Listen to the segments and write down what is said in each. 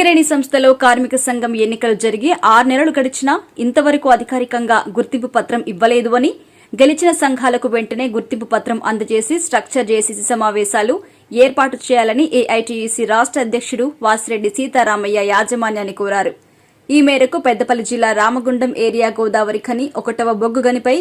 సింగరేణి సంస్థలో కార్మిక సంఘం ఎన్నికలు జరిగి 6 నెలలు గడిచినా ఇంతవరకు అధికారికంగా గుర్తింపు పత్రం ఇవ్వలేదు అని, గెలిచిన సంఘాలకు వెంటనే గుర్తింపు పత్రం అందజేసి స్ట్రక్చర్ జేసీసీ సమావేశాలు ఏర్పాటు చేయాలని ఏఐటీయూసీ రాష్ట్ర అధ్యక్షుడు వాసిరెడ్డి సీతారామయ్య యాజమాన్యాన్ని కోరారు. ఈ మేరకు పెద్దపల్లి జిల్లా రామగుండం ఏరియా గోదావరి ఖని 1వ బొగ్గు గనిపై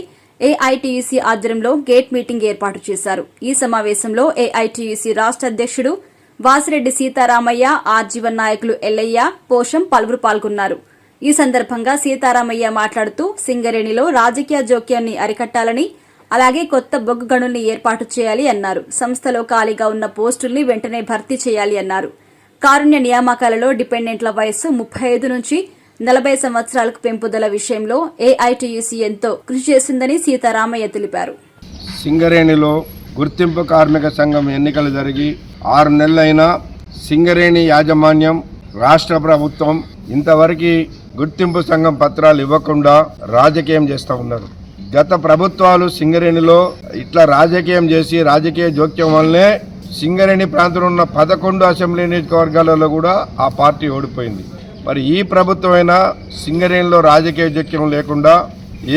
ఏఐటీయూసీ ఆధ్వర్యంలో గేట్ మీటింగ్ ఏర్పాటు చేశారు. ఈ సమావేశంలో ఏఐటీయూసీ రాష్ట్ర అధ్యక్షుడు వాసిరెడ్డి సీతారామయ్య, ఆర్జీవన్ నాయకులు ఎల్లయ్య, పోషం పలువురు పాల్గొన్నారు. ఈ సందర్భంగా సీతారామయ్య మాట్లాడుతూ సింగరేణిలో రాజకీయ జోక్యాన్ని అరికట్టాలని, అలాగే కొత్త బొగ్గు గనుల్ని ఏర్పాటు చేయాలి అన్నారు. సంస్థలో ఖాళీగా ఉన్న పోస్టుల్ని వెంటనే భర్తీ చేయాలి అన్నారు. కారుణ్య నియామకాలలో డిపెండెంట్ల వయస్సు 35 నుంచి 40 సంవత్సరాలకు పెంపుదల విషయంలో ఏఐటీయూసీ ఎంతో కృషి చేసిందని సీతారామయ్య తెలిపారు. సింగరేణిలో గుర్తింపు కార్మిక సంఘం ఎన్నికలు జరిగి 6 నెలలైనా సింగరేణి యాజమాన్యం, రాష్ట్ర ప్రభుత్వం ఇంతవరకు గుర్తింపు సంఘం పత్రాలు ఇవ్వకుండా రాజకీయం చేస్తూ ఉన్నారు. గత ప్రభుత్వాలు సింగరేణిలో ఇట్లా రాజకీయం చేసి రాజకీయ జోక్యం వల్లనే సింగరేణి ప్రాంతంలో ఉన్న 11 అసెంబ్లీ నియోజకవర్గాలలో కూడా ఆ పార్టీ ఓడిపోయింది. మరి ఈ ప్రభుత్వమైనా సింగరేణిలో రాజకీయ జోక్యం లేకుండా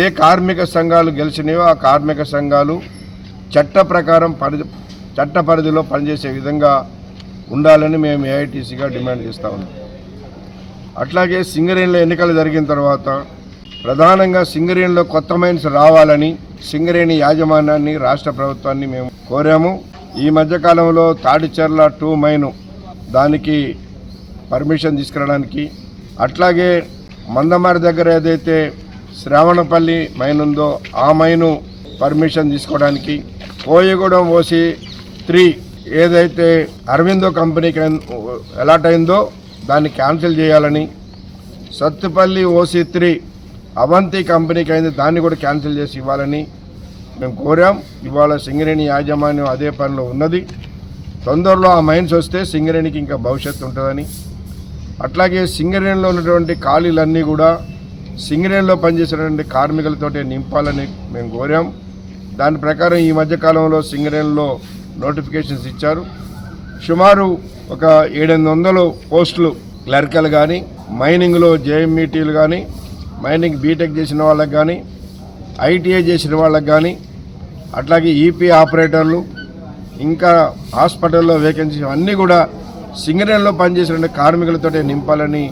ఏ కార్మిక సంఘాలు గెలిచినాయో ఆ కార్మిక సంఘాలు చట్ట ప్రకారం చట్ట పరిధిలో పనిచేసే విధంగా ఉండాలని మేము ఏఐటీసీగా డిమాండ్ చేస్తూ ఉన్నాం. అట్లాగే సింగరేణిలో ఎన్నికలు జరిగిన తర్వాత ప్రధానంగా సింగరేణిలో కొత్త మైన్స్ రావాలని సింగరేణి యాజమాన్యాన్ని, రాష్ట్ర ప్రభుత్వాన్ని మేము కోరాము. ఈ మధ్యకాలంలో తాడిచెర్ల 2 మైను దానికి పర్మిషన్ తీసుకురావడానికి, అట్లాగే మందమారి దగ్గర ఏదైతే శ్రావణపల్లి మైన్ ఉందో ఆ మైను పర్మిషన్ తీసుకోవడానికి, కోయగూడెం ఓసీ 3 ఏదైతే అరవిందో కంపెనీకి అలాట్ అయిందో దాన్ని క్యాన్సిల్ చేయాలని, సత్తుపల్లి ఓసీ 3 అవంతి కంపెనీకి అయింది దాన్ని కూడా క్యాన్సిల్ చేసి ఇవ్వాలని మేము కోరాం. ఇవాళ సింగరేణి యాజమాన్యం అదే పనిలో ఉన్నది. తొందరలో ఆ మైన్స్ వస్తే సింగరేణికి ఇంకా భవిష్యత్తు ఉంటుందని, అట్లాగే సింగరేణిలో ఉన్నటువంటి ఖాళీలన్నీ కూడా సింగరేణిలో పనిచేసేటువంటి కార్మికులతోటే నింపాలని మేము కోరాం. దాని ప్రకారం ఈ మధ్యకాలంలో సింగరేణిలో నోటిఫికేషన్స్ ఇచ్చారు. సుమారు ఒక 700 పోస్టులు క్లర్కలు కానీ, మైనింగ్లో జేఎంఈటీలు కానీ, మైనింగ్ బీటెక్ చేసిన వాళ్ళకి కానీ, ఐటీఐ చేసిన వాళ్ళకి కానీ, అట్లాగే ఈపీ ఆపరేటర్లు, ఇంకా హాస్పిటల్లో వేకెన్సీ అన్నీ కూడా సింగరేణిలో పనిచేసిన కార్మికులతోటే నింపాలని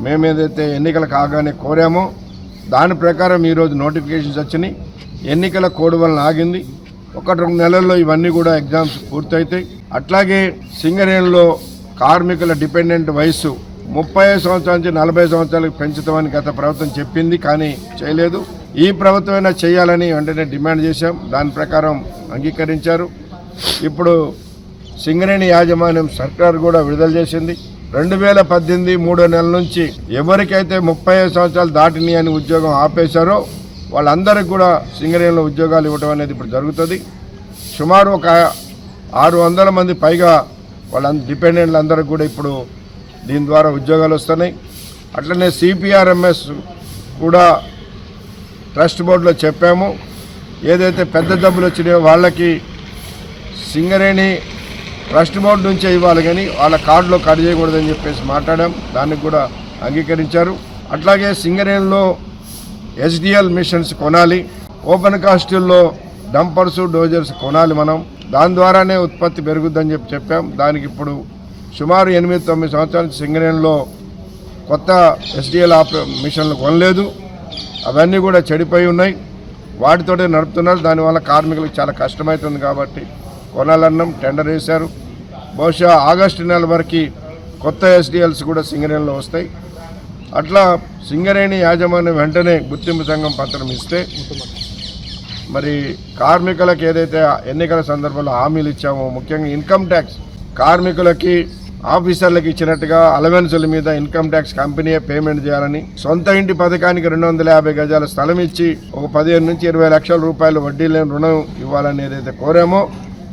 మేము ఏదైతే ఎన్నికలు కాగానే కోరామో దాని ప్రకారం ఈరోజు నోటిఫికేషన్స్ వచ్చినాయి. ఎన్నికల కోడ్ వలన ఆగింది. 1-2 నెలల్లో ఇవన్నీ కూడా ఎగ్జామ్స్ పూర్తయితాయి. అట్లాగే సింగరేణిలో కార్మికుల డిపెండెంట్ వయస్సు 35 సంవత్సరాల నుంచి 40 సంవత్సరాలకు పెంచుతామని గత ప్రభుత్వం చెప్పింది, కానీ చేయలేదు. ఈ ప్రభుత్వమైనా చేయాలని వెంటనే డిమాండ్ చేశాం. దాని ప్రకారం అంగీకరించారు. ఇప్పుడు సింగరేణి యాజమాన్యం సర్కార్ కూడా విడుదల చేసింది. 2018 3వ నెల నుంచి ఎవరికైతే 35 సంవత్సరాలు దాటిని అని ఉద్యోగం ఆపేశారో వాళ్ళందరికీ కూడా సింగరేణిలో ఉద్యోగాలు ఇవ్వడం అనేది ఇప్పుడు జరుగుతుంది. సుమారు ఒక 600 మంది పైగా వాళ్ళ డిపెండెంట్లు అందరికి కూడా ఇప్పుడు దీని ద్వారా ఉద్యోగాలు వస్తున్నాయి. అట్లనే సిపిఆర్ఎంఎస్ కూడా ట్రస్ట్ బోర్డులో చెప్పాము. ఏదైతే పెద్ద జబ్బులు వచ్చినాయో వాళ్ళకి సింగరేణి ట్రస్ట్ బోర్డు నుంచే ఇవ్వాలి, కానీ వాళ్ళ కార్డులో కట్ చేయకూడదని చెప్పేసి మాట్లాడాం. దానికి కూడా అంగీకరించారు. అట్లాగే సింగరేణిలో ఎస్డిఎల్ మిషన్స్ కొనాలి, ఓపెన్ కాస్టుల్లో డంపర్స్, డోజర్స్ కొనాలి. మనం దాని ద్వారానే ఉత్పత్తి పెరుగుద్దని చెప్పాం. దానికి ఇప్పుడు సుమారు 8-9 సంవత్సరాల సింగరేణిలో కొత్త ఎస్డిఎల్ మిషన్లు కొనలేదు. అవన్నీ కూడా చెడిపోయి ఉన్నాయి. వాటితోటే నడుపుతున్నారు. దానివల్ల కార్మికులకు చాలా కష్టమవుతుంది కాబట్టి కొనాలన్నాం. టెండర్ వేశారు. బహుశా ఆగస్టు నెల వరకు కొత్త ఎస్డిఎల్స్ కూడా సింగరేణిలో వస్తాయి. అట్లా సింగరేణి యాజమాన్యం వెంటనే గుర్తింపు సంఘం పత్రం ఇస్తే మరి కార్మికులకు ఏదైతే ఎన్నికల సందర్భంలో హామీలు ఇచ్చామో, ముఖ్యంగా ఇన్కమ్ ట్యాక్స్ కార్మికులకి ఆఫీసర్లకు ఇచ్చినట్టుగా అలవెన్సుల మీద ఇన్కమ్ ట్యాక్స్ కంపెనీయే పేమెంట్ చేయాలని, సొంత ఇంటి పథకానికి 250 గజాల స్థలం ఇచ్చి ఒక 15 నుంచి 20 లక్షల రూపాయలు వడ్డీ లేని రుణం ఇవ్వాలని ఏదైతే కోరామో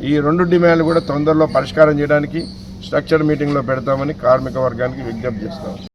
ఈ 2 డిమాండ్లు కూడా తొందరలో పరిష్కారం చేయడానికి స్ట్రక్చర్ మీటింగ్లో పెడతామని కార్మిక వర్గానికి విజ్ఞప్తి చేస్తాం.